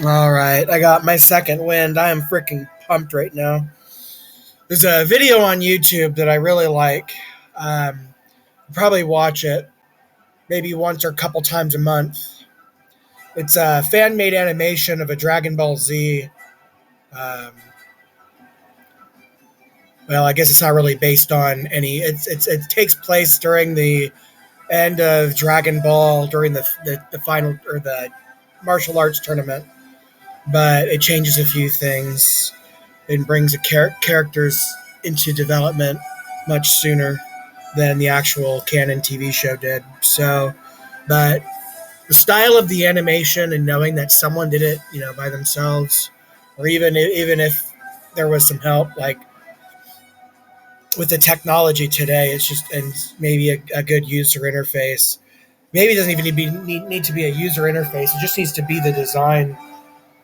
All right, I got my second wind. I am freaking pumped right now. There's a video on YouTube that I really like. Probably watch it maybe once or a couple times a month. It's a fan made animation of a Dragon Ball Z. Um, well, I guess it's not really based on any. It takes place during the end of Dragon Ball during the final or the martial arts tournament, but it changes a few things and brings characters into development much sooner than the actual canon TV show did. So, but the style of the animation and knowing that someone did it, by themselves, or even if there was some help, like with the technology today, it's just and maybe a good user interface. Maybe it doesn't even need to be a user interface. It just needs to be the design.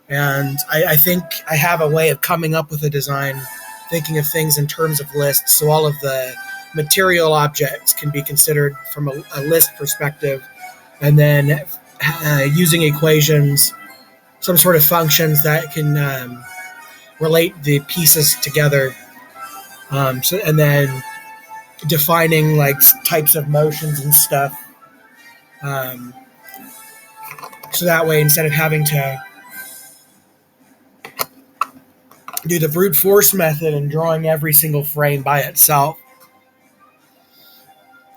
And I think I have a way of coming up with a design, thinking of things in terms of lists. So all of the material objects can be considered from a list perspective, and then using equations, some sort of functions that can relate the pieces together. And then defining like types of motions and stuff. Um, so that way, instead of having to do the brute force method and drawing every single frame by itself,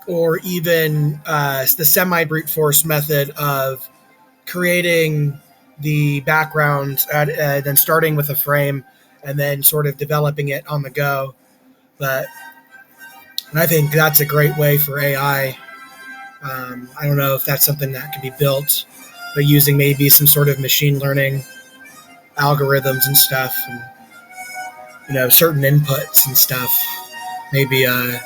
or even the semi brute force method of creating the background then starting with a frame and then sort of developing it on the go. But and I think that's a great way for AI. I don't know if that's something that can be built, but using maybe some sort of machine learning algorithms and stuff, and certain inputs and stuff. Maybe a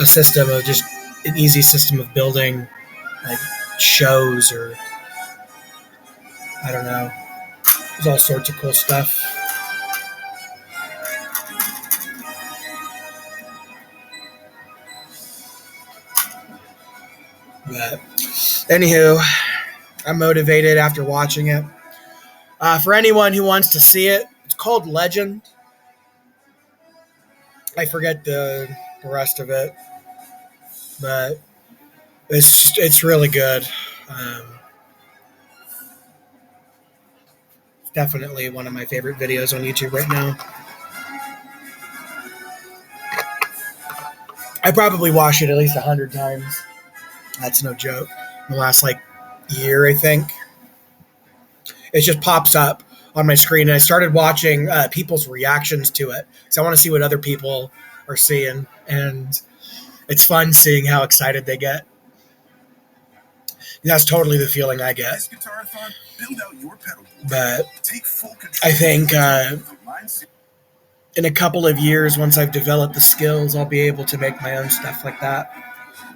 system of just an easy system of building like shows, or I don't know. There's all sorts of cool stuff. But anywho, I'm motivated after watching it. For anyone who wants to see it, it's called Legend. I forget the rest of it, but it's really good. Um, it's definitely one of my favorite videos on YouTube right now. I probably watched it at least 100 times. That's no joke. In the last year, I think. It just pops up on my screen, and I started watching people's reactions to it because I want to see what other people are seeing, and it's fun seeing how excited they get. And that's totally the feeling I get. But I think in a couple of years, once I've developed the skills, I'll be able to make my own stuff like that,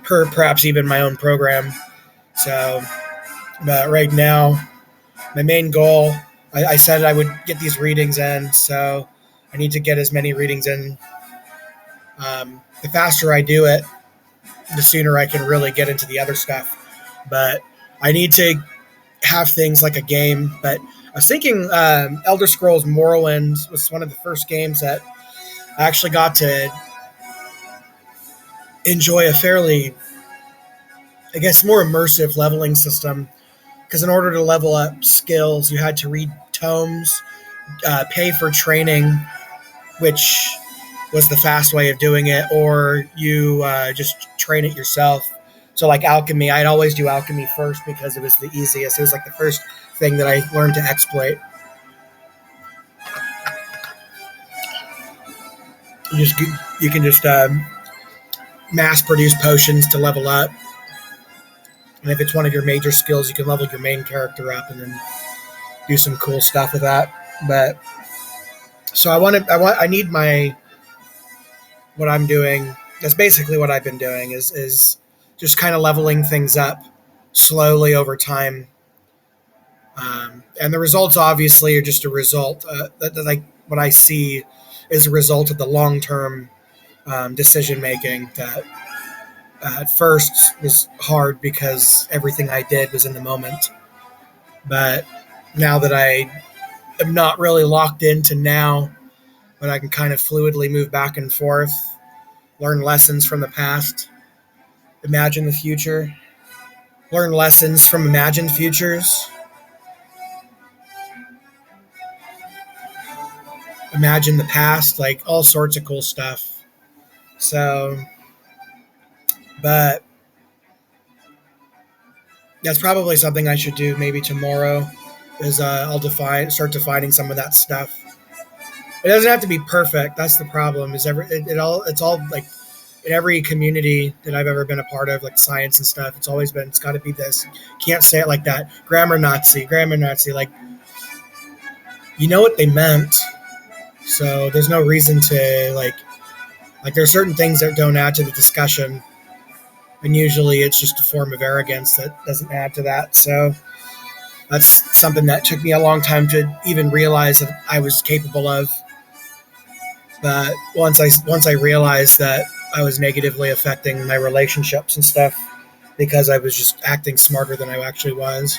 perhaps even my own program. So, but right now, my main goal, I said I would get these readings in, so I need to get as many readings in. The faster I do it, the sooner I can really get into the other stuff. But I need to have things like a game. But I was thinking Elder Scrolls Morrowind was one of the first games that I actually got to enjoy a fairly, I guess, more immersive leveling system. Because in order to level up skills, you had to read tomes, pay for training, which was the fast way of doing it, or you just train it yourself. So like alchemy, I'd always do alchemy first because it was the easiest. It was like the first thing that I learned to exploit. You can just mass produce potions to level up. And if it's one of your major skills, you can level your main character up and then do some cool stuff with that. But so I need what I'm doing. That's basically what I've been doing is just kind of leveling things up slowly over time. And the results obviously are just a result. Like what I see is a result of the long-term decision making that at first was hard because everything I did was in the moment. But now that I am not really locked into now, but I can kind of fluidly move back and forth, learn lessons from the past, imagine the future, learn lessons from imagined futures, imagine the past, like all sorts of cool stuff. So, but that's probably something I should do maybe tomorrow. Is I'll start defining some of that stuff. It doesn't have to be perfect. That's the problem. Is it's all like in every community that I've ever been a part of, like science and stuff. It's always been it's got to be this. Can't say it like that. Grammar Nazi. Like you know what they meant, so there's no reason to like there are certain things that don't add to the discussion, and usually it's just a form of arrogance that doesn't add to that. So that's something that took me a long time to even realize that I was capable of. But once I realized that I was negatively affecting my relationships and stuff because I was just acting smarter than I actually was,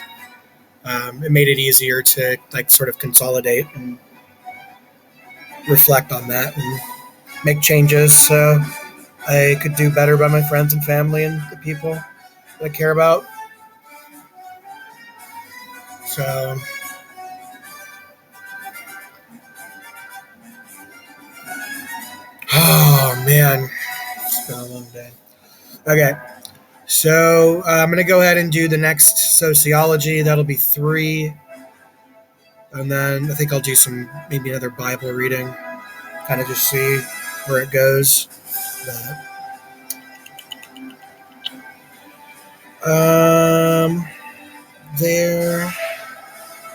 it made it easier to like sort of consolidate and reflect on that and make changes so I could do better by my friends and family and the people that I care about. So, oh man, it's been a long day. Okay, so I'm going to go ahead and do the next sociology. That'll be three. And then I think I'll do some, maybe another Bible reading, kind of just see where it goes. But, there,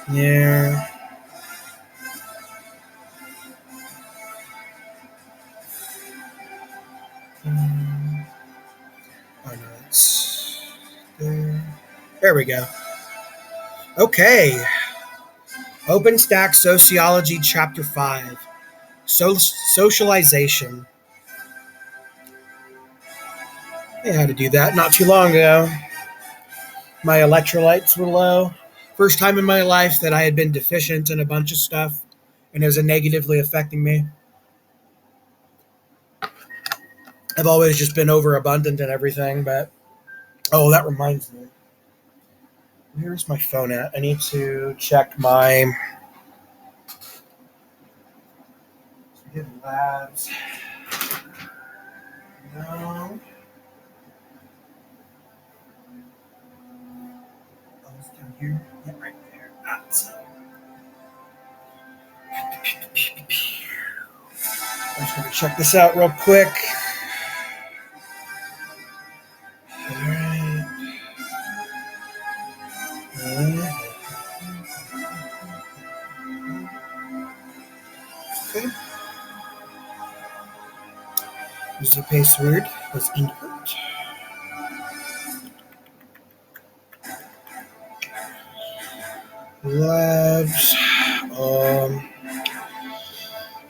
there. Oh no, it's there. There we go. Okay. Openstax Sociology, Chapter 5. Socialization. I had to do that not too long ago. My electrolytes were low. First time in my life that I had been deficient in a bunch of stuff, and it was negatively affecting me. I've always just been overabundant in everything, but oh, that reminds me. Where's my phone at? I need to check my labs. No. Oh, it's down here. Yeah, right there. I'm just going to check this out real quick. All right. Okay. User password was input. Labs.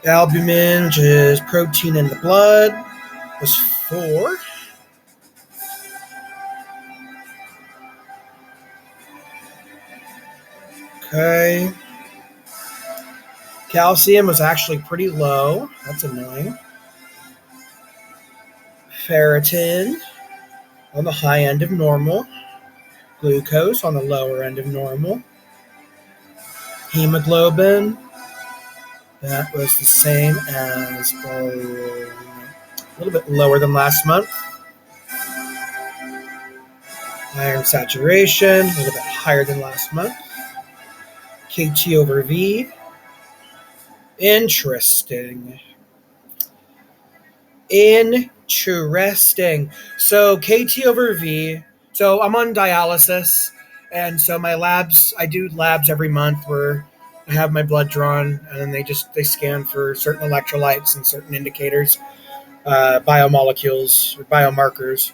Albumin, which is protein in the blood, was 4. Okay. Calcium was actually pretty low. That's annoying. Ferritin on the high end of normal. Glucose on the lower end of normal. Hemoglobin, that was the same as a little bit lower than last month. Iron saturation, a little bit higher than last month. KT over V. Interesting. Interesting. So KT over V. So I'm on dialysis, and so my labs. I do labs every month where I have my blood drawn, and then they scan for certain electrolytes and certain indicators, biomolecules or biomarkers,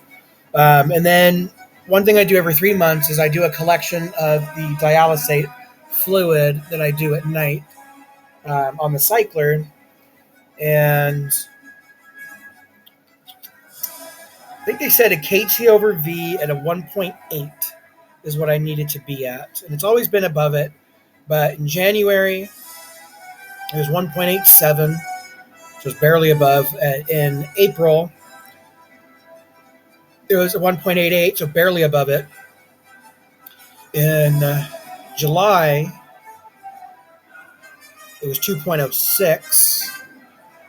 and then one thing I do every 3 months is I do a collection of the dialysate fluid that I do at night on the cycler, and I think they said a KT over V at a 1.8 is what I needed to be at. And it's always been above it. But in January, it was 1.87, which was barely above. In April, it was 1.88, so barely above it. In July, it was 2.06,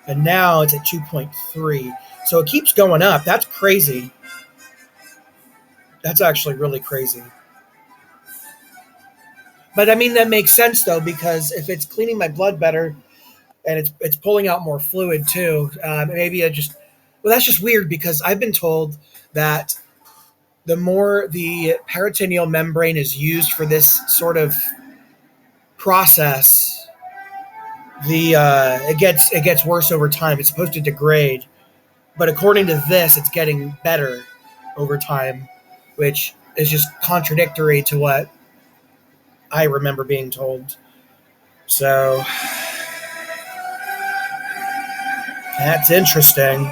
and now it's at 2.3. So it keeps going up. That's crazy. That's actually really crazy. But I mean, that makes sense though, because if it's cleaning my blood better and it's pulling out more fluid too, maybe I just, well, that's just weird because I've been told that the more the peritoneal membrane is used for this sort of process, the it gets worse over time. It's supposed to degrade, but according to this, it's getting better over time, which is just contradictory to what I remember being told. So that's interesting.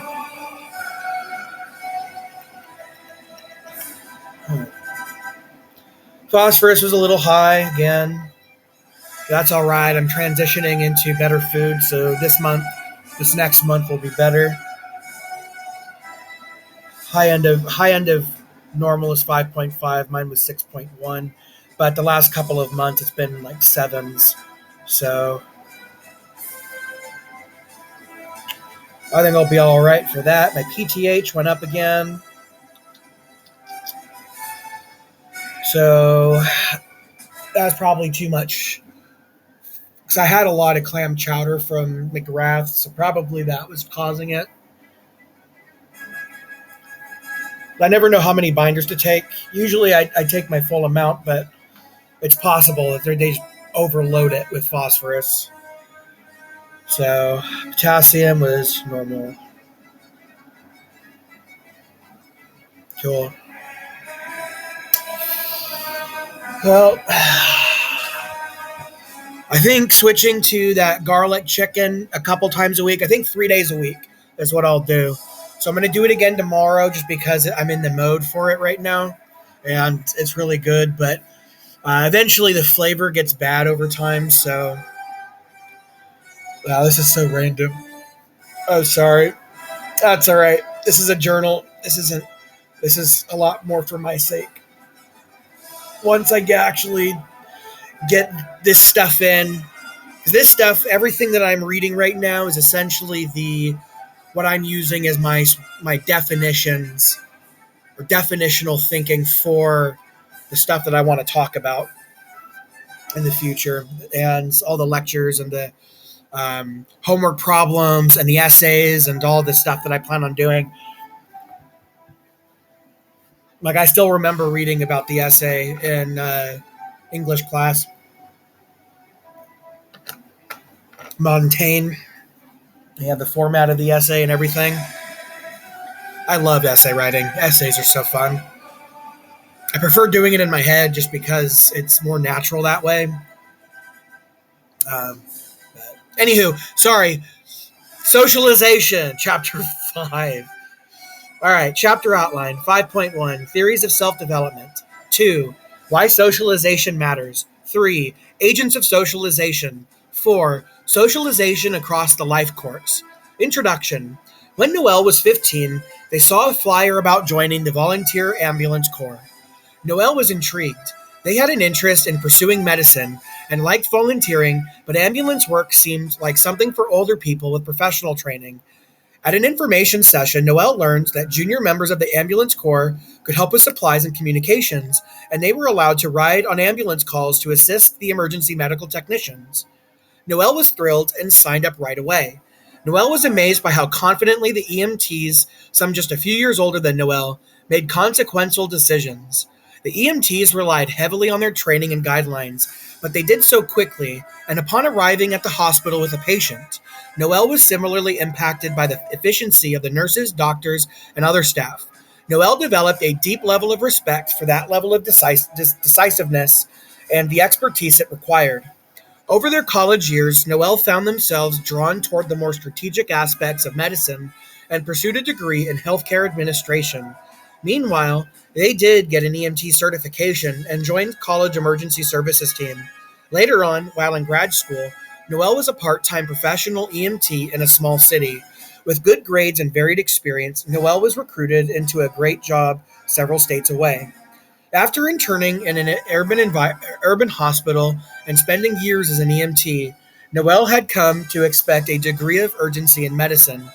Phosphorus was a little high again. That's all right. I'm transitioning into better food, so this next month will be better. High end of normal is 5.5. Mine was 6.1, but the last couple of months it's been like sevens. So I think I'll be all right for that. My PTH went up again. So that's probably too much because I had a lot of clam chowder from McGrath, so probably that was causing it. I never know how many binders to take. Usually I take my full amount, but it's possible that they just overload it with phosphorus. So potassium was normal. Cool. Well, I think switching to that garlic chicken a couple times a week, I think 3 days a week is what I'll do. So I'm going to do it again tomorrow just because I'm in the mode for it right now. And it's really good. But eventually the flavor gets bad over time. So, wow, this is so random. Oh, sorry. That's all right. This is a journal. This is a lot more for my sake. Once I actually get this stuff in, this stuff, everything that I'm reading right now is essentially the what I'm using as my definitions or definitional thinking for the stuff that I want to talk about in the future, and all the lectures and the homework problems and the essays and all the stuff that I plan on doing. Like I still remember reading about the essay in English class. Montaigne. They have the format of the essay and everything. I love essay writing. Essays are so fun. I prefer doing it in my head just because it's more natural that way. Um, Anywho, sorry. Socialization, chapter 5. All right, chapter outline 5.1 Theories of Self Development. 2. Why socialization matters. 3. Agents of socialization. 4. Socialization across the life course. Introduction. When Noelle was 15, they saw a flyer about joining the Volunteer Ambulance Corps. Noelle was intrigued. They had an interest in pursuing medicine and liked volunteering, but ambulance work seemed like something for older people with professional training. At an information session, Noelle learned that junior members of the ambulance corps could help with supplies and communications, and they were allowed to ride on ambulance calls to assist the emergency medical technicians. Noelle was thrilled and signed up right away. Noelle was amazed by how confidently the EMTs, some just a few years older than Noelle, made consequential decisions. The EMTs relied heavily on their training and guidelines, but they did so quickly, and upon arriving at the hospital with a patient, Noelle was similarly impacted by the efficiency of the nurses, doctors, and other staff. Noelle developed a deep level of respect for that level of decisiveness and the expertise it required. Over their college years, Noelle found themselves drawn toward the more strategic aspects of medicine and pursued a degree in healthcare administration. Meanwhile, they did get an EMT certification and joined college emergency services team. Later on, while in grad school, Noel was a part time professional EMT in a small city. With good grades and varied experience, Noel was recruited into a great job several states away. After interning in an urban hospital and spending years as an EMT, Noel had come to expect a degree of urgency in medicine.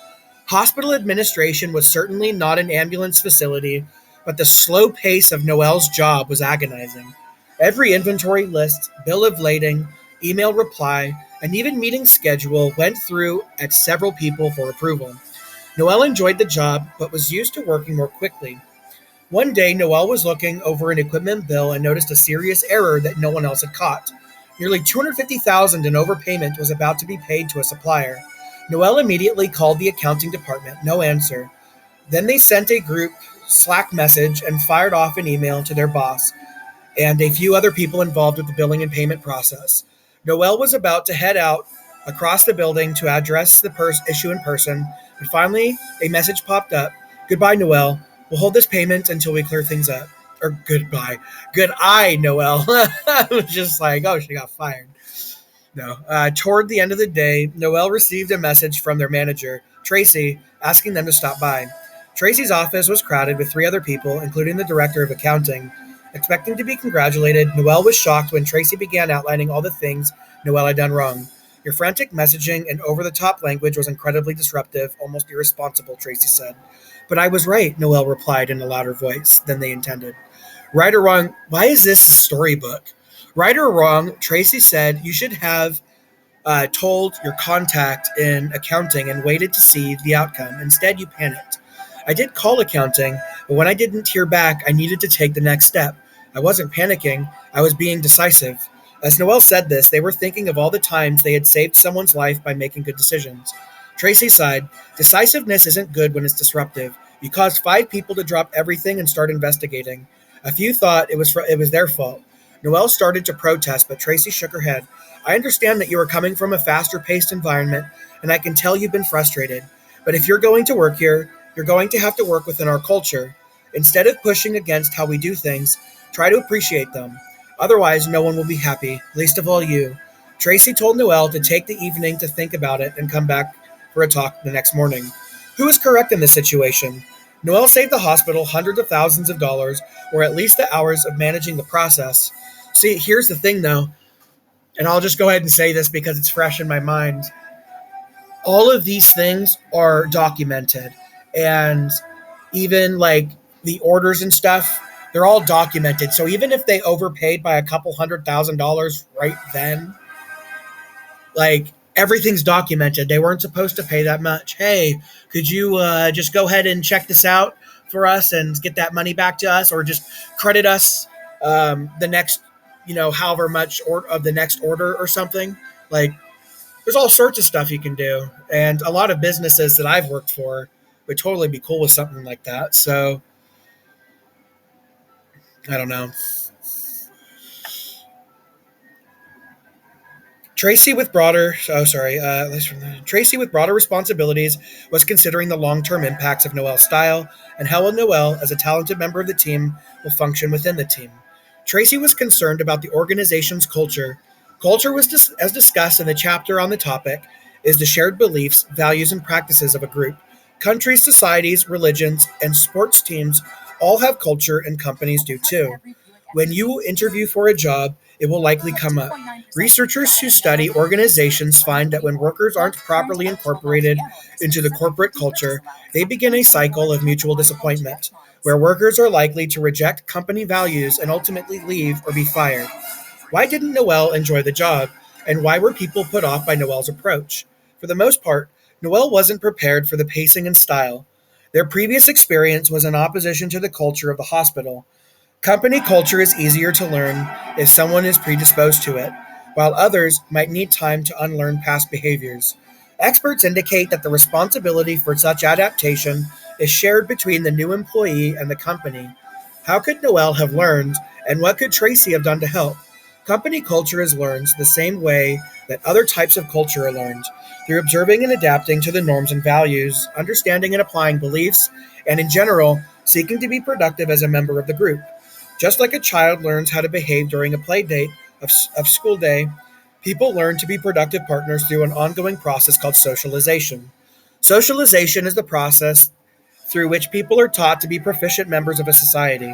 Hospital administration was certainly not an ambulance facility, but the slow pace of Noel's job was agonizing. Every inventory list, bill of lading, email reply, and even meeting schedule went through at several people for approval. Noel enjoyed the job, but was used to working more quickly. One day, Noel was looking over an equipment bill and noticed a serious error that no one else had caught. Nearly $250,000 in overpayment was about to be paid to a supplier. Noel immediately called the accounting department. No answer. Then they sent a group Slack message and fired off an email to their boss and a few other people involved with the billing and payment process. Noel was about to head out across the building to address the issue in person, but finally a message popped up. Goodbye, Noel. We'll hold this payment until we clear things up. Or goodbye. Good eye, Noel. I was just like, oh, she got fired. No. Toward the end of the day, Noel received a message from their manager, Tracy, asking them to stop by. Tracy's office was crowded with three other people, including the director of accounting. Expecting to be congratulated, Noel was shocked when Tracy began outlining all the things Noel had done wrong. Your frantic messaging and over-the-top language was incredibly disruptive, almost irresponsible, Tracy said. But I was right, Noel replied in a louder voice than they intended. Right or wrong, why is this a storybook? Right or wrong, Tracy said you should have told your contact in accounting and waited to see the outcome. Instead, you panicked. I did call accounting, but when I didn't hear back, I needed to take the next step. I wasn't panicking, I was being decisive. As Noel said this, they were thinking of all the times they had saved someone's life by making good decisions. Tracy sighed, decisiveness isn't good when it's disruptive. You caused 5 people to drop everything and start investigating. A few thought it was their fault. Noel started to protest, but Tracy shook her head. I understand that you are coming from a faster-paced environment, and I can tell you've been frustrated. But if you're going to work here, you're going to have to work within our culture. Instead of pushing against how we do things, try to appreciate them. Otherwise, no one will be happy, least of all you. Tracy told Noel to take the evening to think about it and come back for a talk the next morning. Who was correct in this situation? Noel saved the hospital hundreds of thousands of dollars, or at least the hours of managing the process. See, here's the thing though, and I'll just go ahead and say this because it's fresh in my mind. All of these things are documented, and even like the orders and stuff, they're all documented. So even if they overpaid by a couple $100,000 right then, like everything's documented. They weren't supposed to pay that much. Hey, could you just go ahead and check this out for us and get that money back to us, or just credit us the next, however much of the next order or something? Like, there's all sorts of stuff you can do, and a lot of businesses that I've worked for would totally be cool with something like that. So I don't know. Tracy with broader Tracy with broader responsibilities was considering the long-term impacts of Noel's style and how Noel, as a talented member of the team, will function within the team. Tracy was concerned about the organization's culture. Culture was as discussed in the chapter on the topic, is the shared beliefs, values, and practices of a group. Countries, societies, religions, and sports teams all have culture, and companies do too. When you interview for a job, it will likely come up. Researchers who study organizations find that when workers aren't properly incorporated into the corporate culture, they begin a cycle of mutual disappointment, where workers are likely to reject company values and ultimately leave or be fired. Why didn't Noel enjoy the job, and why were people put off by Noel's approach? For the most part, Noel wasn't prepared for the pacing and style. Their previous experience was in opposition to the culture of the hospital. Company culture is easier to learn if someone is predisposed to it, while others might need time to unlearn past behaviors. Experts indicate that the responsibility for such adaptation is shared between the new employee and the company. How could Noel have learned, and what could Tracy have done to help? Company culture is learned the same way that other types of culture are learned, through observing and adapting to the norms and values, understanding and applying beliefs, and in general, seeking to be productive as a member of the group. Just like a child learns how to behave during a play date, of school day, people learn to be productive partners through an ongoing process called socialization. Socialization is the process through which people are taught to be proficient members of a society.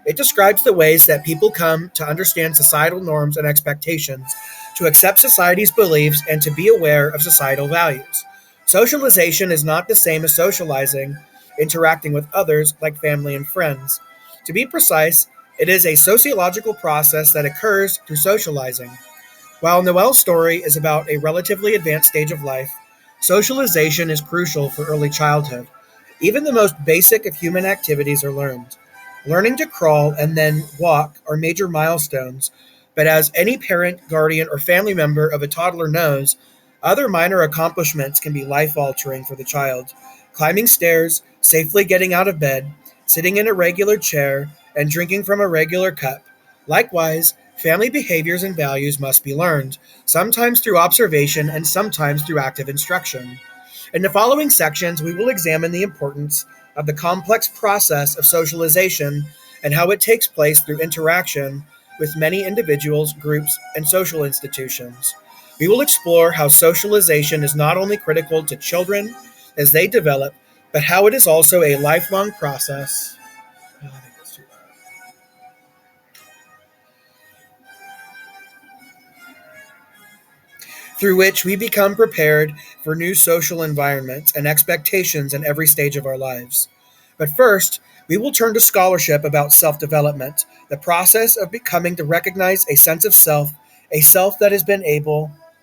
It describes the ways that people come to understand societal norms and expectations, to accept society's beliefs, and to be aware of societal values. Socialization is not the same as socializing, interacting with others like family and friends. To be precise, it is a sociological process that occurs through socializing. While Noel's story is about a relatively advanced stage of life, socialization is crucial for early childhood. Even the most basic of human activities are learned. Learning to crawl and then walk are major milestones, but as any parent, guardian, or family member of a toddler knows, other minor accomplishments can be life altering for the child. Climbing stairs, safely getting out of bed, sitting in a regular chair, and drinking from a regular cup. Likewise, family behaviors and values must be learned, sometimes through observation and sometimes through active instruction. In the following sections, we will examine the importance of the complex process of socialization and how it takes place through interaction with many individuals, groups, and social institutions. We will explore how socialization is not only critical to children as they develop, but how it is also a lifelong process through which we become prepared for new social environments and expectations in every stage of our lives. But first, we will turn to scholarship about self development, the process of becoming to recognize a sense of self, a self that has been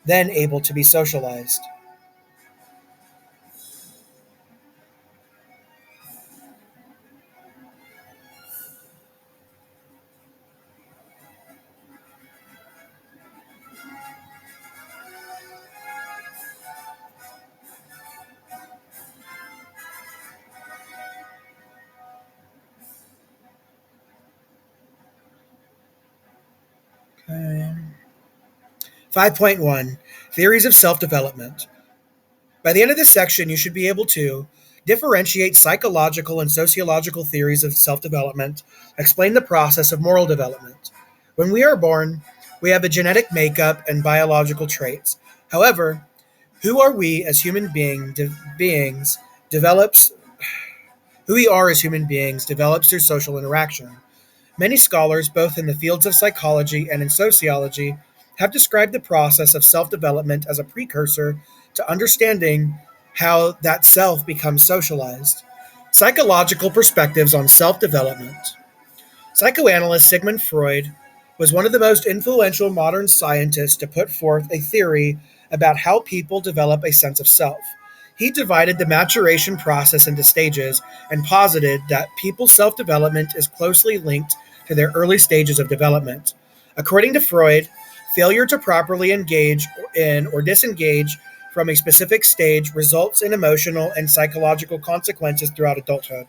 then able to be socialized. Okay. 5.1 Theories of Self Development. By the end of this section, you should be able to differentiate psychological and sociological theories of self development, explain the process of moral development. When we are born, we have a genetic makeup and biological traits. However, who are we as beings develops who we are as human beings develops through social interaction. Many scholars, both in the fields of psychology and in sociology, have described the process of self development as a precursor to understanding how that self becomes socialized. Psychological perspectives on self development. Psychoanalyst Sigmund Freud was one of the most influential modern scientists to put forth a theory about how people develop a sense of self. He divided the maturation process into stages and posited that people's self development is closely linked to their early stages of development. According to Freud, failure to properly engage in or disengage from a specific stage results in emotional and psychological consequences throughout adulthood.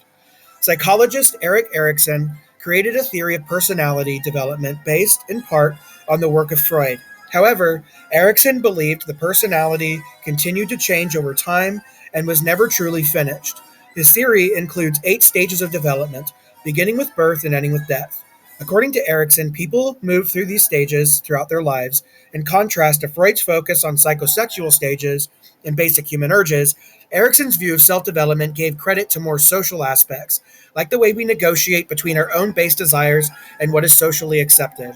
Psychologist Erik Erikson created a theory of personality development based in part on the work of Freud. However, Erikson believed the personality continued to change over time and was never truly finished. His theory includes 8 stages of development, beginning with birth and ending with death. According to Erikson, people move through these stages throughout their lives. In contrast to Freud's focus on psychosexual stages and basic human urges, Erikson's view of self development gave credit to more social aspects, like the way we negotiate between our own base desires and what is socially accepted.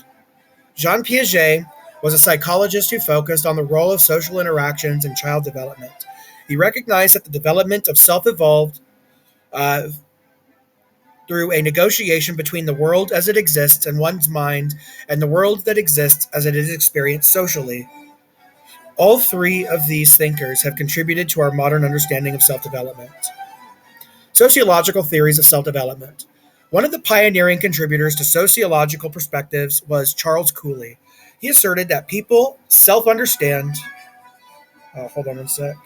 Jean Piaget was a psychologist who focused on the role of social interactions in child development. He recognized that the development of self evolved uh, through a negotiation between the world as it exists in one's mind and the world that exists as it is experienced socially. All three of these thinkers have contributed to our modern understanding of self development. Sociological theories of self development. One of the pioneering contributors to sociological perspectives was Charles Cooley. He asserted that people self understand. Hold on one sec.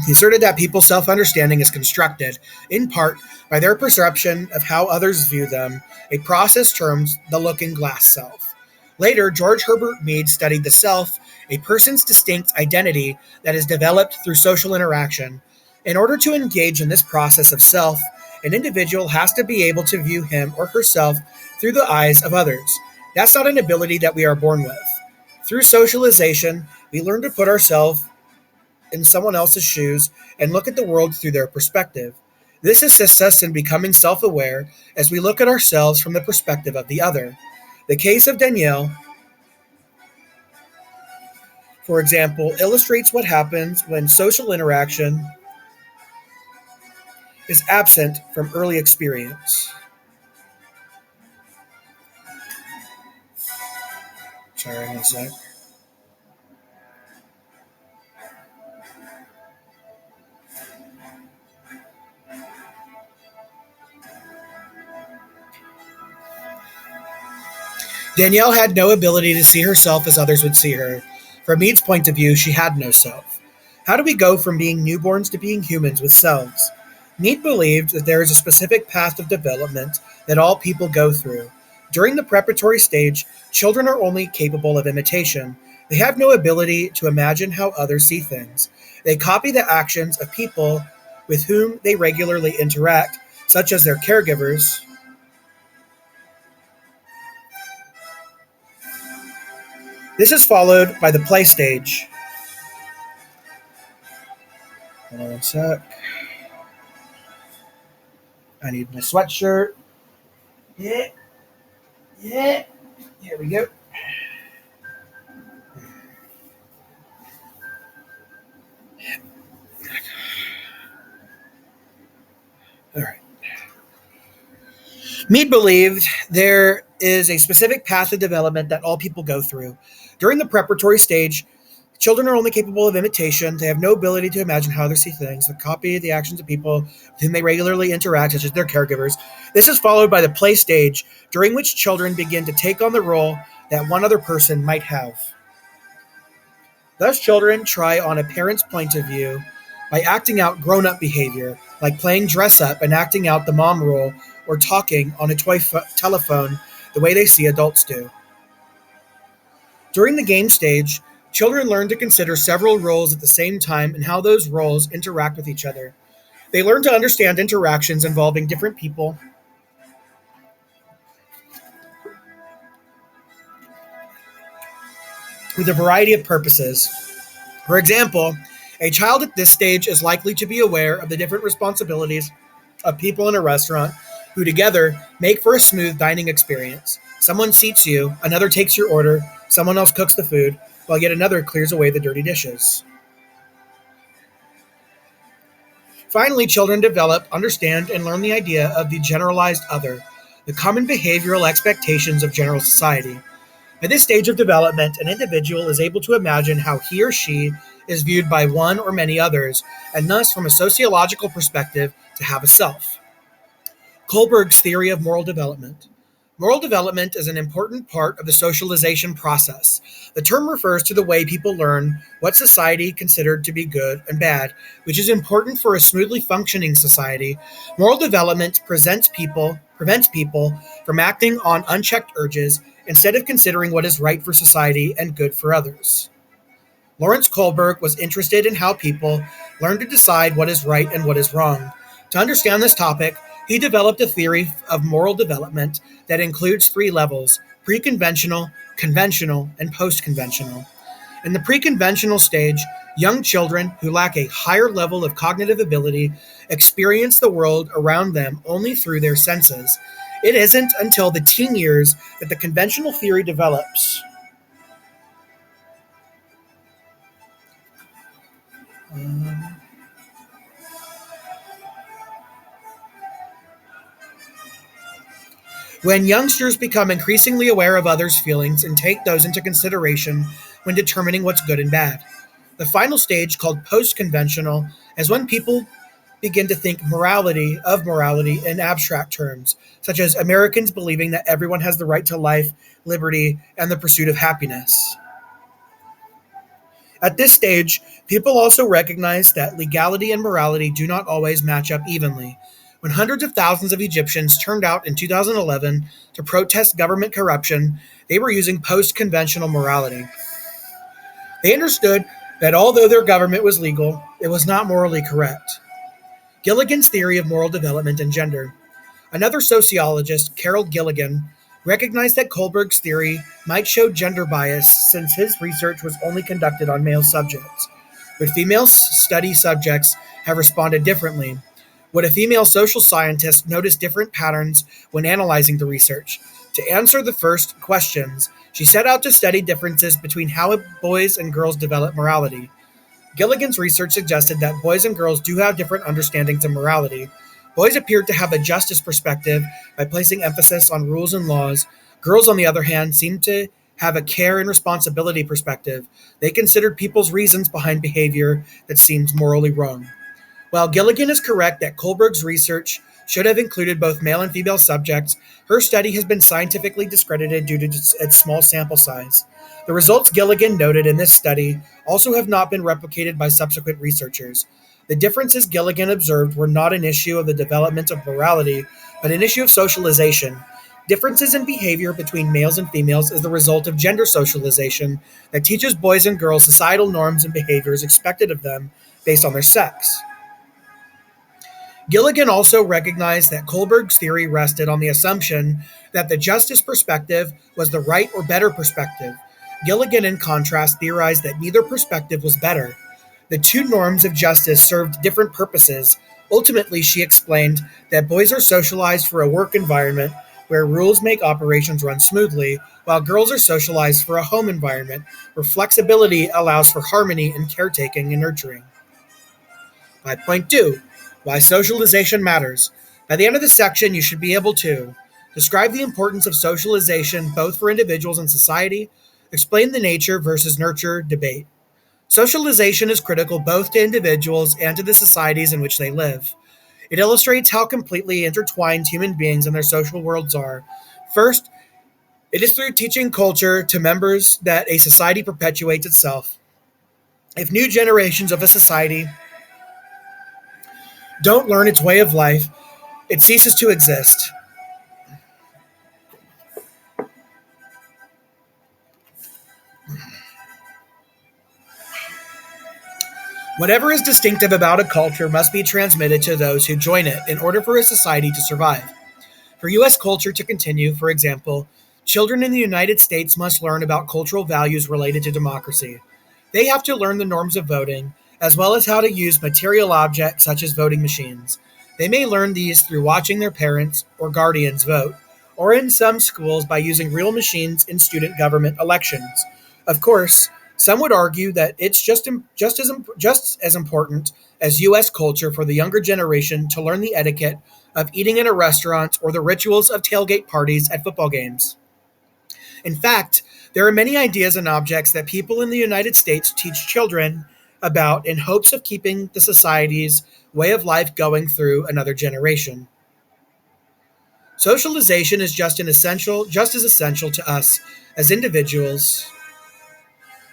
He asserted that people's self understanding is constructed, in part, by their perception of how others view them, a process termed the looking glass self. Later, George Herbert Mead studied the self a person's distinct identity that is developed through social interaction. In order to engage in this process of self, an individual has to be able to view him or herself through the eyes of others. That's not an ability that we are born with. Through socialization, we learn to put ourselves in someone else's shoes and look at the world through their perspective. This assists us in becoming self aware as we look at ourselves from the perspective of the other. The case of Danielle, for example, illustrates what happens when social interaction is absent from early experience. Sorry, one sec. Danielle had no ability to see herself as others would see her. From Mead's point of view, she had no self. How do we go from being newborns to being humans with selves? Mead believed that there is a specific path of development that all people go through. During the preparatory stage, children are only capable of imitation. They have no ability to imagine how others see things. They copy the actions of people with whom they regularly interact, such as their caregivers. This is followed by the play stage. Hold on one sec. I need my sweatshirt. Yeah, yeah. Here we go. All right. Mead believed there is a specific path of development that all people go through. During the preparatory stage, children are only capable of imitation. They have no ability to imagine how they see things. They copy the actions of people with whom they regularly interact, such as their caregivers. This is followed by the play stage, during which children begin to take on the role that one other person might have. Thus, children try on a parent's point of view by acting out grown up behavior, like playing dress up and acting out the mom role or talking on a telephone the way they see adults do. During the game stage, children learn to consider several roles at the same time and how those roles interact with each other. They learn to understand interactions involving different people with a variety of purposes. For example, a child at this stage is likely to be aware of the different responsibilities of people in a restaurant who together make for a smooth dining experience. Someone seats you, another takes your order, someone else cooks the food, while yet another clears away the dirty dishes. Finally, children develop, understand, and learn the idea of the generalized other, the common behavioral expectations of general society. At this stage of development, an individual is able to imagine how he or she is viewed by one or many others, and thus, from a sociological perspective, to have a self. Kohlberg's theory of moral development. Moral development is an important part of the socialization process. The term refers to the way people learn what society considered to be good and bad, which is important for a smoothly functioning society. Moral development prevents people from acting on unchecked urges instead of considering what is right for society and good for others. Lawrence Kohlberg was interested in how people learn to decide what is right and what is wrong. To understand this topic, he developed a theory of moral development that includes three levels: pre-conventional, conventional, and post-conventional. In the pre-conventional stage, young children who lack a higher level of cognitive ability experience the world around them only through their senses. It isn't until the teen years that the conventional theory develops. Um, When youngsters become increasingly aware of others' feelings and take those into consideration when determining what's good and bad. The final stage, called post conventional, is when people begin to think morality in abstract terms, such as Americans believing that everyone has the right to life, liberty, and the pursuit of happiness. At this stage, people also recognize that legality and morality do not always match up evenly. When hundreds of thousands of Egyptians turned out in 2011 to protest government corruption, they were using post conventional morality. They understood that although their government was legal, it was not morally correct. Gilligan's theory of moral development and gender. Another sociologist, Carol Gilligan, recognized that Kohlberg's theory might show gender bias since his research was only conducted on male subjects. Would female study subjects have responded differently? Would a female social scientist notice different patterns when analyzing the research? To answer the first questions, she set out to study differences between how boys and girls develop morality. Gilligan's research suggested that boys and girls do have different understandings of morality. Boys appeared to have a justice perspective by placing emphasis on rules and laws. Girls, on the other hand, seemed to have a care and responsibility perspective. They considered people's reasons behind behavior that seemed morally wrong. While Gilligan is correct that Kohlberg's research should have included both male and female subjects, her study has been scientifically discredited due to its small sample size. The results Gilligan noted in this study also have not been replicated by subsequent researchers. The differences Gilligan observed were not an issue of the development of morality, but an issue of socialization. Differences in behavior between males and females is the result of gender socialization that teaches boys and girls societal norms and behaviors expected of them based on their sex. Gilligan also recognized that Kohlberg's theory rested on the assumption that the justice perspective was the right or better perspective. Gilligan, in contrast, theorized that neither perspective was better. The two norms of justice served different purposes. Ultimately, she explained that boys are socialized for a work environment where rules make operations run smoothly, while girls are socialized for a home environment where flexibility allows for harmony and caretaking and nurturing. 5.2. Why socialization matters. By the end of the section, you should be able to describe the importance of socialization both for individuals and society, explain the nature versus nurture debate. Socialization is critical both to individuals and to the societies in which they live. It illustrates how completely intertwined human beings and their social worlds are. First, it is through teaching culture to members that a society perpetuates itself. If new generations of a society don't learn its way of life, it ceases to exist. Whatever is distinctive about a culture must be transmitted to those who join it in order for a society to survive. For U.S. culture to continue, for example, children in the United States must learn about cultural values related to democracy. They have to learn the norms of voting, as well as how to use material objects such as voting machines. They may learn these through watching their parents or guardians vote, or in some schools by using real machines in student government elections. Of course, some would argue that it's just as important as U.S. culture for the younger generation to learn the etiquette of eating in a restaurant or the rituals of tailgate parties at football games. In fact, there are many ideas and objects that people in the United States teach children about in hopes of keeping the society's way of life going through another generation. Socialization is just as essential to us as individuals.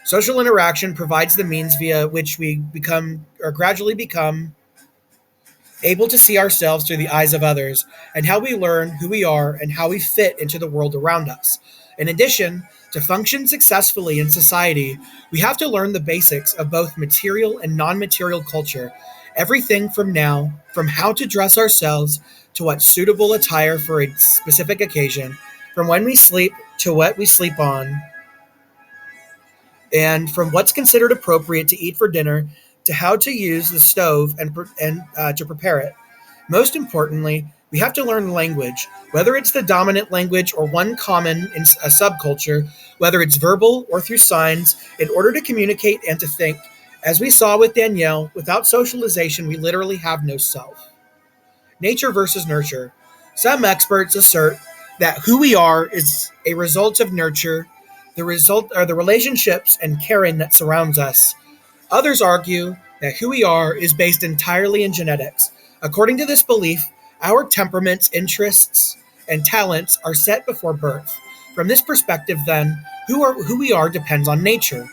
Social interaction provides the means via which we become or gradually become able to see ourselves through the eyes of others, and how we learn who we are and how we fit into the world around us. In addition, to function successfully in society, we have to learn the basics of both material and non-material culture. Everything from how to dress ourselves to what suitable attire for a specific occasion, from when we sleep to what we sleep on, and from what's considered appropriate to eat for dinner to how to use the stove and to prepare it. Most importantly, we have to learn language, whether it's the dominant language or one common in a subculture, whether it's verbal or through signs, in order to communicate and to think. As we saw with Danielle, without socialization, we literally have no self. Nature versus nurture. Some experts assert that who we are is a result of nurture. The result are the relationships and caring that surrounds us. Others argue that who we are is based entirely in genetics. According to this belief, our temperaments, interests, and talents are set before birth. From this perspective, then, who we are depends on nature.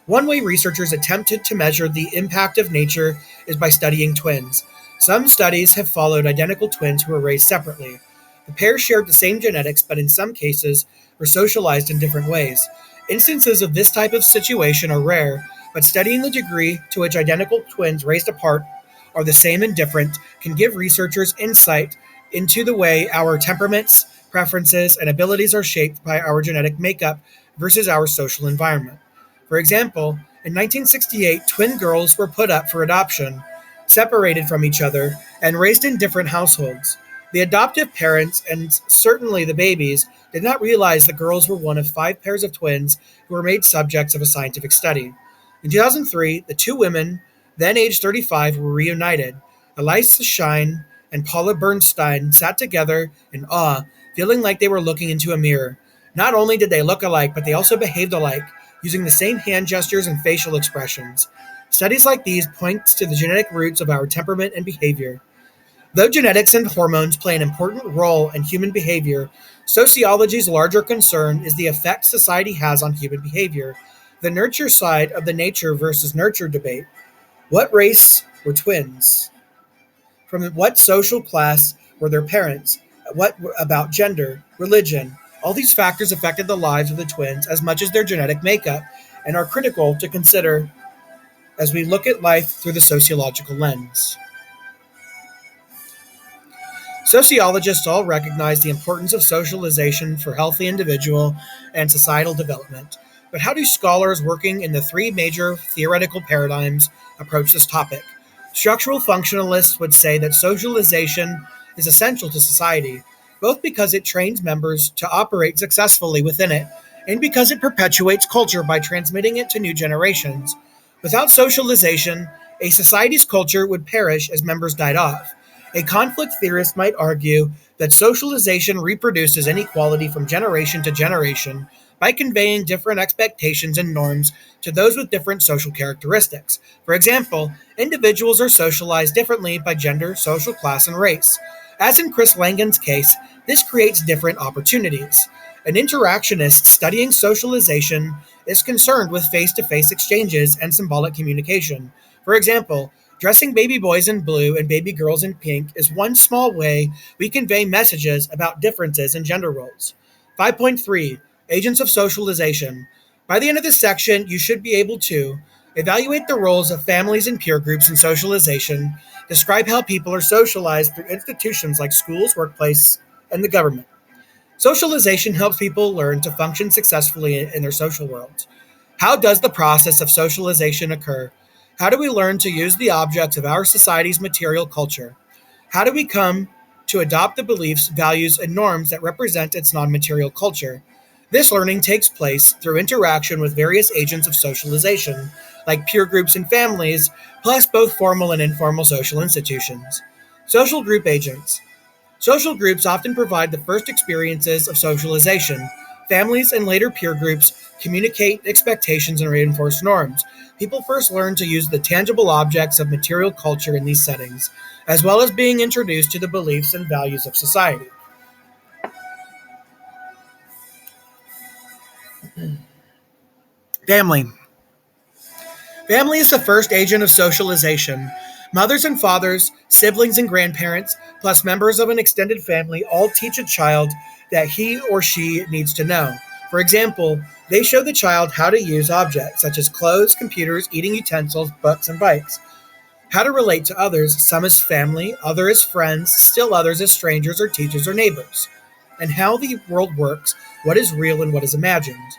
One way researchers attempted to measure the impact of nature is by studying twins. Some studies have followed identical twins who were raised separately. The pair shared the same genetics, but in some cases were socialized in different ways. Instances of this type of situation are rare, but studying the degree to which identical twins raised apart are the same and different can give researchers insight into the way our temperaments, preferences, and abilities are shaped by our genetic makeup versus our social environment. For example, in 1968, twin girls were put up for adoption, separated from each other, and raised in different households. The adoptive parents, and certainly the babies, did not realize the girls were one of five pairs of twins who were made subjects of a scientific study. In 2003, the two women, then aged 35, were reunited. Elisa Shine and Paula Bernstein sat together in awe, feeling like they were looking into a mirror. Not only did they look alike, but they also behaved alike, using the same hand gestures and facial expressions. Studies like these point to the genetic roots of our temperament and behavior. Though genetics and hormones play an important role in human behavior, sociology's larger concern is the effect society has on human behavior. The nurture side of the nature versus nurture debate. What race were twins? From what social class were their parents? What about gender, religion? All these factors affected the lives of the twins as much as their genetic makeup and are critical to consider as we look at life through the sociological lens. Sociologists all recognize the importance of socialization for healthy individual and societal development. But how do scholars working in the three major theoretical paradigms approach this topic? Structural functionalists would say that socialization is essential to society, both because it trains members to operate successfully within it and because it perpetuates culture by transmitting it to new generations. Without socialization, a society's culture would perish as members died off. A conflict theorist might argue that socialization reproduces inequality from generation to generation by conveying different expectations and norms to those with different social characteristics. For example, individuals are socialized differently by gender, social class, and race. As in Chris Langan's case, this creates different opportunities. An interactionist studying socialization is concerned with face to face exchanges and symbolic communication. For example, dressing baby boys in blue and baby girls in pink is one small way we convey messages about differences in gender roles. 5.3 Agents of Socialization. By the end of this section, you should be able to evaluate the roles of families and peer groups in socialization, describe how people are socialized through institutions like schools, workplace, and the government. Socialization helps people learn to function successfully in their social worlds. How does the process of socialization occur? How do we learn to use the objects of our society's material culture? How do we come to adopt the beliefs, values, and norms that represent its non material culture? This learning takes place through interaction with various agents of socialization, like peer groups and families, plus both formal and informal social institutions. Social group agents. Social groups often provide the first experiences of socialization. Families and later peer groups communicate expectations and reinforce norms. People first learn to use the tangible objects of material culture in these settings, as well as being introduced to the beliefs and values of society. Family. Family is the first agent of socialization. Mothers and fathers, siblings and grandparents, plus members of an extended family all teach a child that he or she needs to know. For example, they show the child how to use objects such as clothes, computers, eating utensils, books, and bikes. How to relate to others, some as family, others as friends, still others as strangers or teachers or neighbors. And how the world works, what is real and what is imagined.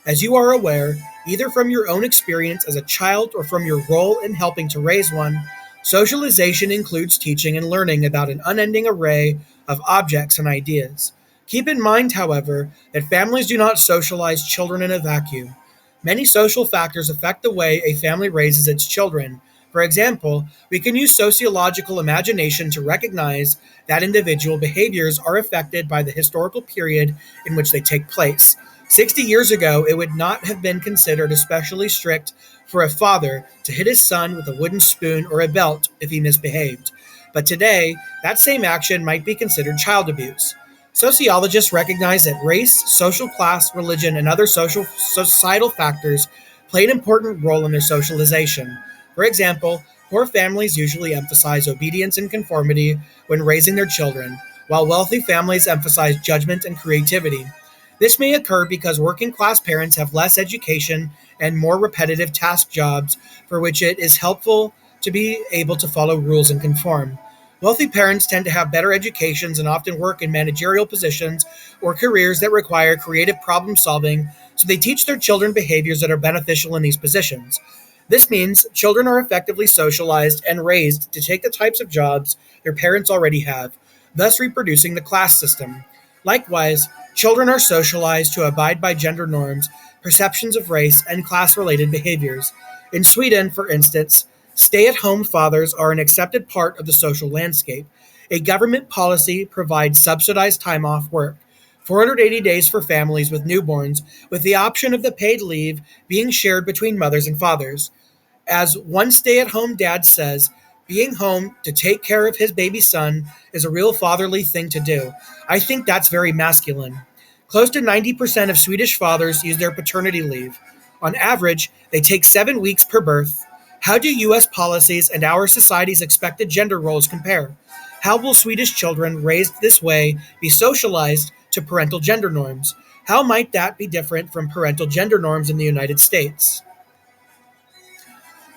As you are aware, either from your own experience as a child or from your role in helping to raise one, socialization includes teaching and learning about an unending array of objects and ideas. Keep in mind, however, that families do not socialize children in a vacuum. Many social factors affect the way a family raises its children. For example, we can use sociological imagination to recognize that individual behaviors are affected by the historical period in which they take place. 60 years ago, it would not have been considered especially strict for a father to hit his son with a wooden spoon or a belt if he misbehaved. But today, that same action might be considered child abuse. Sociologists recognize that race, social class, religion, and other societal factors play an important role in their socialization. For example, poor families usually emphasize obedience and conformity when raising their children, while wealthy families emphasize judgment and creativity. This may occur because working class parents have less education and more repetitive task jobs for which it is helpful to be able to follow rules and conform. Wealthy parents tend to have better educations and often work in managerial positions or careers that require creative problem solving, so they teach their children behaviors that are beneficial in these positions. This means children are effectively socialized and raised to take the types of jobs their parents already have, thus reproducing the class system. Likewise, children are socialized to abide by gender norms, perceptions of race, and class related behaviors. In Sweden, for instance, stay at home fathers are an accepted part of the social landscape. A government policy provides subsidized time off work, 480 days for families with newborns, with the option of the paid leave being shared between mothers and fathers. As one stay at home dad says, being home to take care of his baby son is a real fatherly thing to do. I think that's very masculine. Close to 90% of Swedish fathers use their paternity leave. On average, they take 7 weeks per birth. How do US policies and our society's expected gender roles compare? How will Swedish children raised this way be socialized to parental gender norms? How might that be different from parental gender norms in the United States?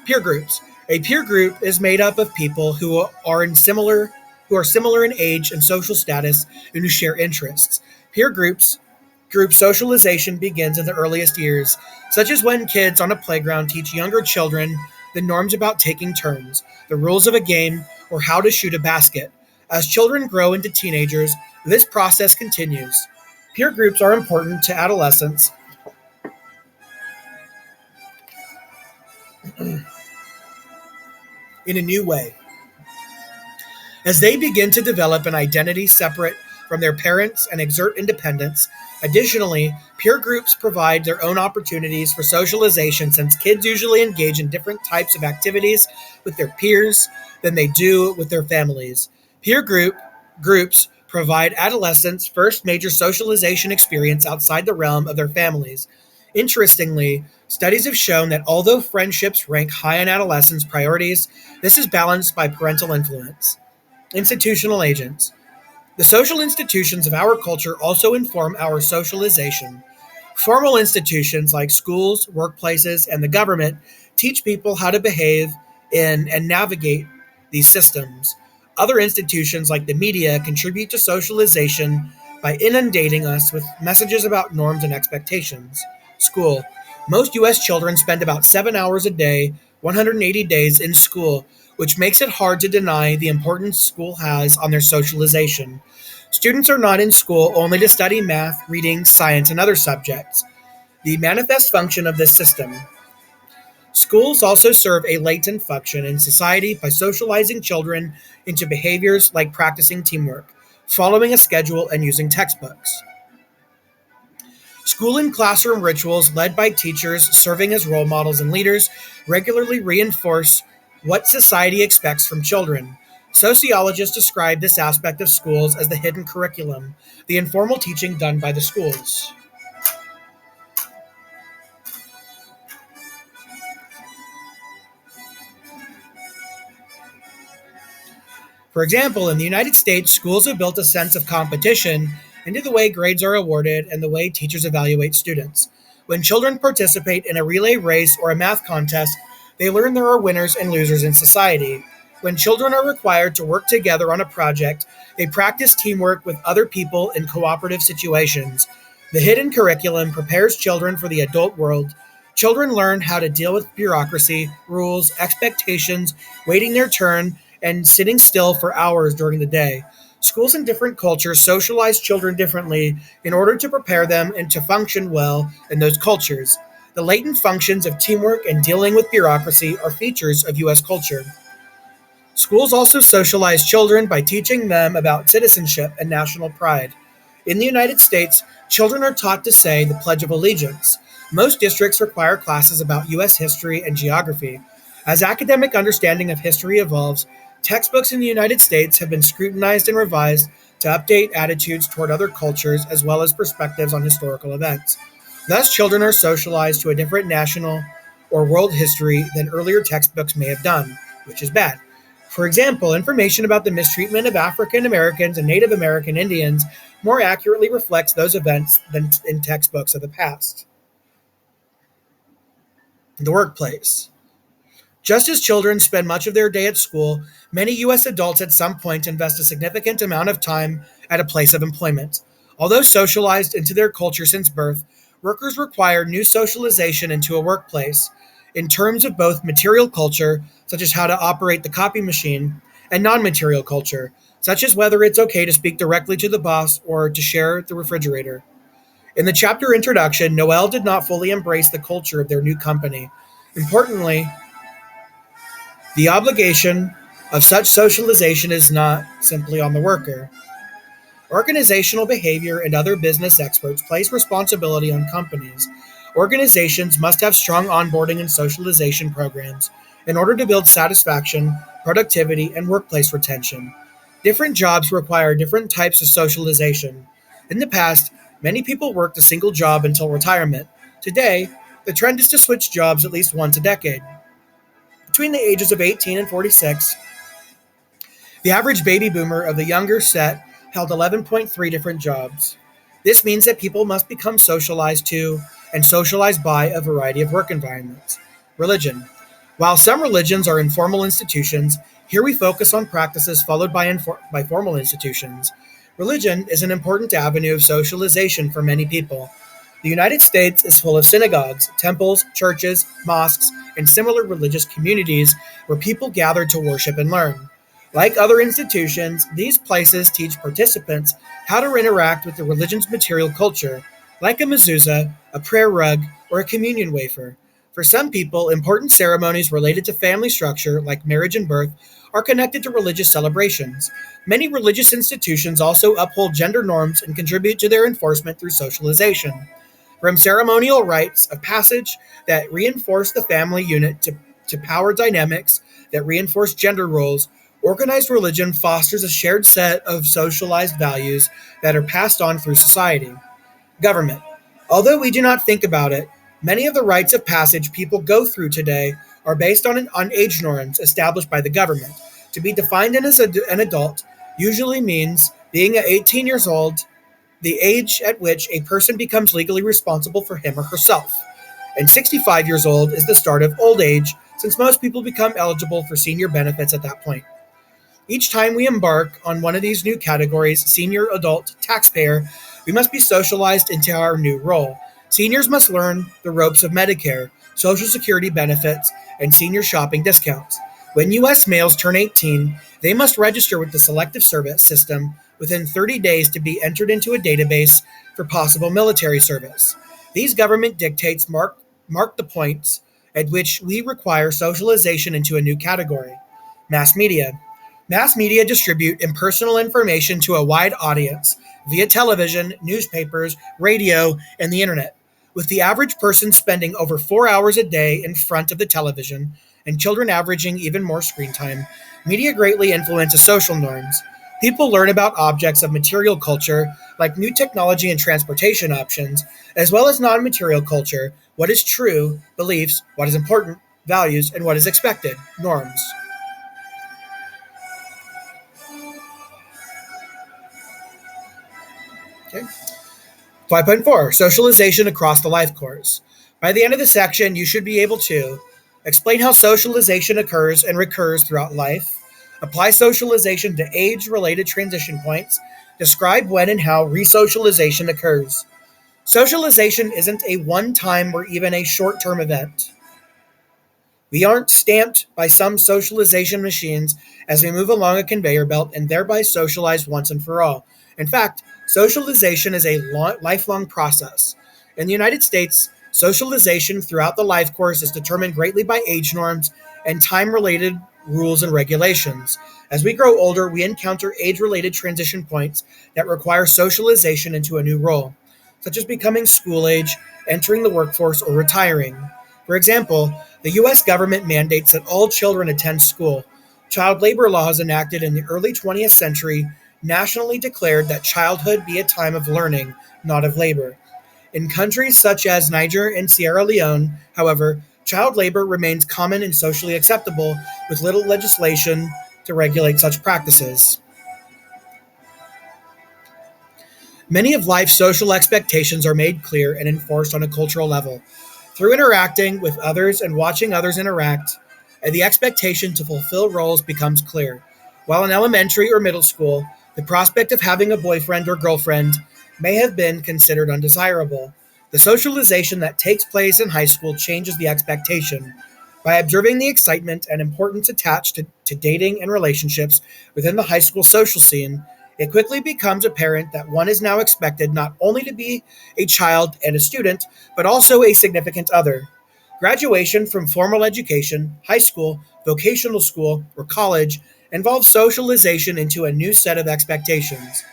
Peer groups. A peer group is made up of people who are similar in age and social status and who share interests. Peer groups Group socialization begins in the earliest years, such as when kids on a playground teach younger children the norms about taking turns, the rules of a game, or how to shoot a basket. As children grow into teenagers, this process continues. Peer groups are important to adolescents in a new way, as they begin to develop an identity separate from their parents and exert independence. Additionally, peer groups provide their own opportunities for socialization since kids usually engage in different types of activities with their peers than they do with their families. Peer groups provide adolescents' first major socialization experience outside the realm of their families. Interestingly, studies have shown that although friendships rank high on adolescents' priorities, this is balanced by parental influence. Institutional agents. The social institutions of our culture also inform our socialization. Formal institutions like schools, workplaces, and the government teach people how to behave in and navigate these systems. Other institutions like the media contribute to socialization by inundating us with messages about norms and expectations. School. Most U.S. children spend about 7 hours a day, 180 days in school, which makes it hard to deny the importance school has on their socialization. Students are not in school only to study math, reading, science, and other subjects. The manifest function of this system. Schools also serve a latent function in society by socializing children into behaviors like practicing teamwork, following a schedule, and using textbooks. School and classroom rituals led by teachers serving as role models and leaders regularly reinforce what society expects from children. Sociologists describe this aspect of schools as the hidden curriculum, the informal teaching done by the schools. For example, in the United States, schools have built a sense of competition into the way grades are awarded and the way teachers evaluate students. When children participate in a relay race or a math contest, they learn there are winners and losers in society. When children are required to work together on a project, they practice teamwork with other people in cooperative situations. The hidden curriculum prepares children for the adult world. Children learn how to deal with bureaucracy, rules, expectations, waiting their turn, and sitting still for hours during the day. Schools in different cultures socialize children differently in order to prepare them and to function well in those cultures. The latent functions of teamwork and dealing with bureaucracy are features of U.S. culture. Schools also socialize children by teaching them about citizenship and national pride. In the United States, children are taught to say the Pledge of Allegiance. Most districts require classes about U.S. history and geography. As academic understanding of history evolves, textbooks in the United States have been scrutinized and revised to update attitudes toward other cultures as well as perspectives on historical events. Thus, children are socialized to a different national or world history than earlier textbooks may have done, which is bad. For example, information about the mistreatment of African Americans and Native American Indians more accurately reflects those events than in textbooks of the past. The workplace. Just as children spend much of their day at school, many U.S. adults at some point invest a significant amount of time at a place of employment. Although socialized into their culture since birth, workers require new socialization into a workplace in terms of both material culture, such as how to operate the copy machine, and non material culture, such as whether it's okay to speak directly to the boss or to share the refrigerator. In the chapter introduction, Noel did not fully embrace the culture of their new company. Importantly, the obligation of such socialization is not simply on the worker. Organizational behavior and other business experts place responsibility on companies. Organizations must have strong onboarding and socialization programs in order to build satisfaction, productivity, and workplace retention. Different jobs require different types of socialization. In the past, many people worked a single job until retirement. Today, the trend is to switch jobs at least once a decade. Between the ages of 18 and 46, the average baby boomer of the younger set held 11.3 different jobs. This means that people must become socialized to and socialized by a variety of work environments. Religion. While some religions are informal institutions, here we focus on practices followed by formal institutions. Religion is an important avenue of socialization for many people. The United States is full of synagogues, temples, churches, mosques, and similar religious communities where people gather to worship and learn. Like other institutions, these places teach participants how to interact with the religion's material culture, like a mezuzah, a prayer rug, or a communion wafer. For some people, important ceremonies related to family structure, like marriage and birth, are connected to religious celebrations. Many religious institutions also uphold gender norms and contribute to their enforcement through socialization. From ceremonial rites of passage that reinforce the family unit to power dynamics that reinforce gender roles, organized religion fosters a shared set of socialized values that are passed on through society. Government. Although we do not think about it, many of the rites of passage people go through today are based on age norms established by the government. To be defined as an adult usually means being at 18 years old, the age at which a person becomes legally responsible for him or herself. And 65 years old is the start of old age, since most people become eligible for senior benefits at that point. Each time we embark on one of these new categories, senior, adult, taxpayer, we must be socialized into our new role. Seniors must learn the ropes of Medicare, Social Security benefits, and senior shopping discounts. When U.S. males turn 18, they must register with the Selective Service System within 30 days to be entered into a database for possible military service. These government dictates mark the points at which we require socialization into a new category. Mass media. Mass media distribute impersonal information to a wide audience via television, newspapers, radio, and the internet, with the average person spending over 4 hours a day in front of the television and children averaging even more screen time. Media greatly influences social norms. People learn about objects of material culture, like new technology and transportation options, as well as non material culture, what is true, beliefs, what is important, values, and what is expected, norms. Okay. 5.4 Socialization across the life course. By the end of the section, you should be able to explain how socialization occurs and recurs throughout life, apply socialization to age related transition points, describe when and how resocialization occurs. Socialization isn't a one time or even a short term event. We aren't stamped by some socialization machines as we move along a conveyor belt and thereby socialize once and for all. In fact, socialization is a lifelong process. In the United States, socialization throughout the life course is determined greatly by age norms and time related rules and regulations. As we grow older, we encounter age related transition points that require socialization into a new role, such as becoming school age, entering the workforce, or retiring. For example, the U.S. government mandates that all children attend school. Child labor laws enacted in the early 20th century nationally declared that childhood be a time of learning, not of labor. In countries such as Niger and Sierra Leone, however, child labor remains common and socially acceptable, with little legislation to regulate such practices. Many of life's social expectations are made clear and enforced on a cultural level. Through interacting with others and watching others interact, and the expectation to fulfill roles becomes clear. While in elementary or middle school, the prospect of having a boyfriend or girlfriend may have been considered undesirable. The socialization that takes place in high school changes the expectation. By observing the excitement and importance attached to dating and relationships within the high school social scene, it quickly becomes apparent that one is now expected not only to be a child and a student, but also a significant other. Graduation from formal education, high school, vocational school, or college involves socialization into a new set of expectations.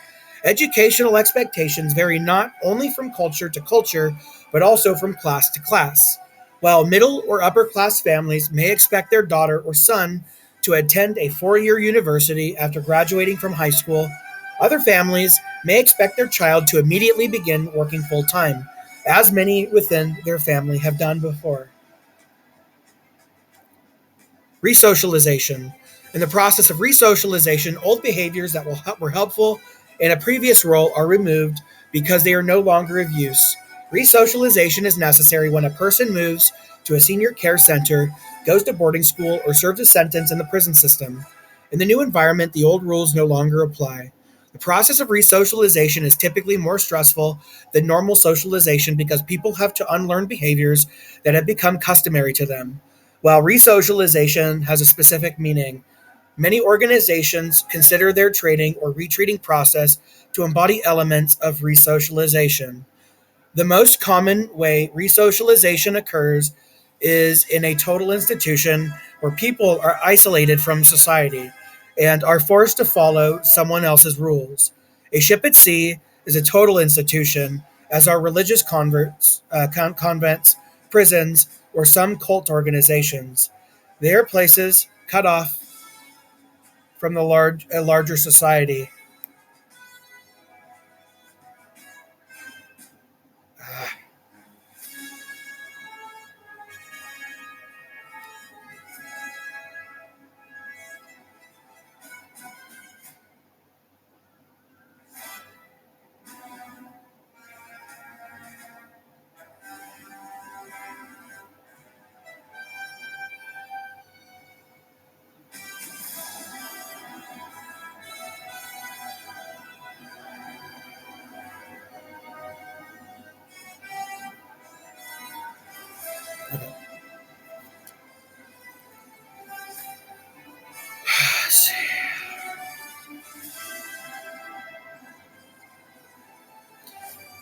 Educational expectations vary not only from culture to culture, but also from class to class. While middle or upper class families may expect their daughter or son to attend a 4 year university after graduating from high school, other families may expect their child to immediately begin working full time, as many within their family have done before. Resocialization. In the process of resocialization, old behaviors that were helpful in a previous role are removed because they are no longer of use. Resocialization is necessary when a person moves to a senior care center, goes to boarding school, or serves a sentence in the prison system. In the new environment, the old rules no longer apply. The process of resocialization is typically more stressful than normal socialization because people have to unlearn behaviors that have become customary to them. While resocialization has a specific meaning, many organizations consider their training or retreating process to embody elements of resocialization. The most common way resocialization occurs is in a total institution where people are isolated from society and are forced to follow someone else's rules. A ship at sea is a total institution, as are religious convents, prisons, or some cult organizations. They are places cut off from a larger society.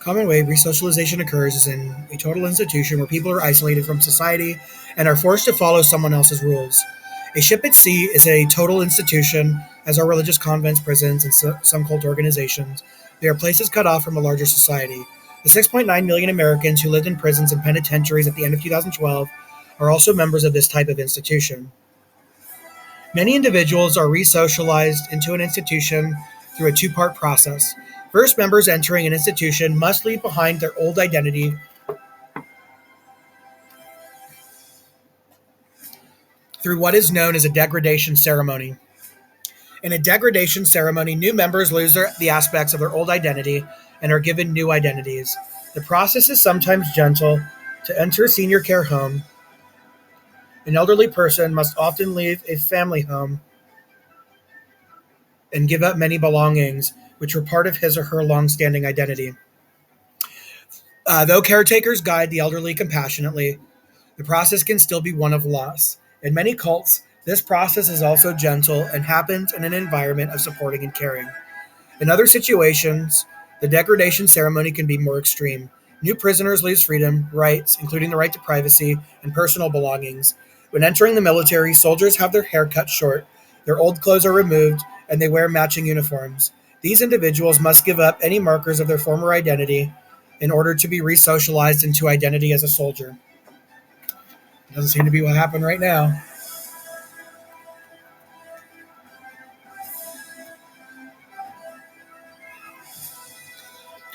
Common way resocialization occurs is in a total institution where people are isolated from society and are forced to follow someone else's rules. A ship at sea is a total institution, as are religious convents, prisons, and some cult organizations. They are places cut off from a larger society. The 6.9 million Americans who lived in prisons and penitentiaries at the end of 2012 are also members of this type of institution. Many individuals are resocialized into an institution through a two-part process. First, members entering an institution must leave behind their old identity through what is known as a degradation ceremony. In a degradation ceremony, new members lose the aspects of their old identity and are given new identities. The process is sometimes gentle. To enter a senior care home, an elderly person must often leave a family home and give up many belongings, which were part of his or her long-standing identity. Though caretakers guide the elderly compassionately, the process can still be one of loss. In many cults, this process is also gentle and happens in an environment of supporting and caring. In other situations, the degradation ceremony can be more extreme. New prisoners lose freedom, rights, including the right to privacy and personal belongings. When entering the military, soldiers have their hair cut short, their old clothes are removed, and they wear matching uniforms. These individuals must give up any markers of their former identity in order to be resocialized into identity as a soldier. Doesn't seem to be what happened right now.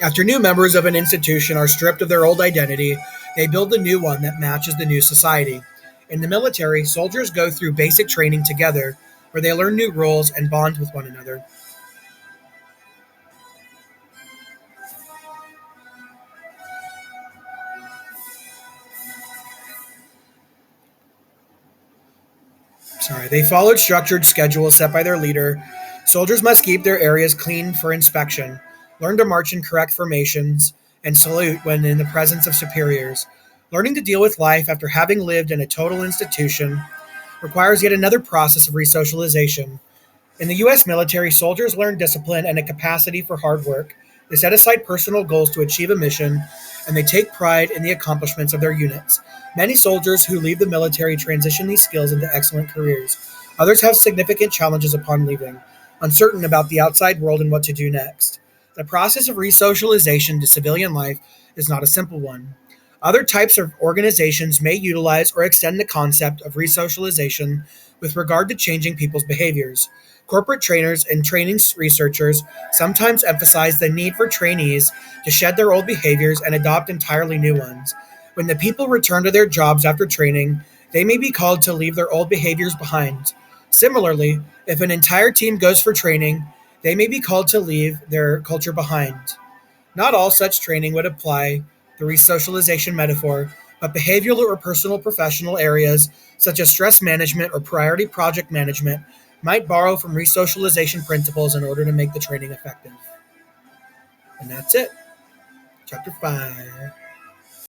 After new members of an institution are stripped of their old identity, they build a new one that matches the new society. In the military, soldiers go through basic training together, where they learn new roles and bond with one another. They followed structured schedules set by their leader. Soldiers must keep their areas clean for inspection, learn to march in correct formations, and salute when in the presence of superiors. Learning to deal with life after having lived in a total institution requires yet another process of resocialization. In the U.S. military, soldiers learn discipline and a capacity for hard work. They set aside personal goals to achieve a mission, and they take pride in the accomplishments of their units. Many soldiers who leave the military transition these skills into excellent careers. Others have significant challenges upon leaving, uncertain about the outside world and what to do next. The process of resocialization to civilian life is not a simple one. Other types of organizations may utilize or extend the concept of resocialization with regard to changing people's behaviors. Corporate trainers and training researchers sometimes emphasize the need for trainees to shed their old behaviors and adopt entirely new ones. When the people return to their jobs after training, they may be called to leave their old behaviors behind. Similarly, if an entire team goes for training, they may be called to leave their culture behind. Not all such training would apply the resocialization metaphor, but behavioral or personal professional areas such as stress management or priority project management might borrow from resocialization principles in order to make the training effective. And that's it. Chapter 5.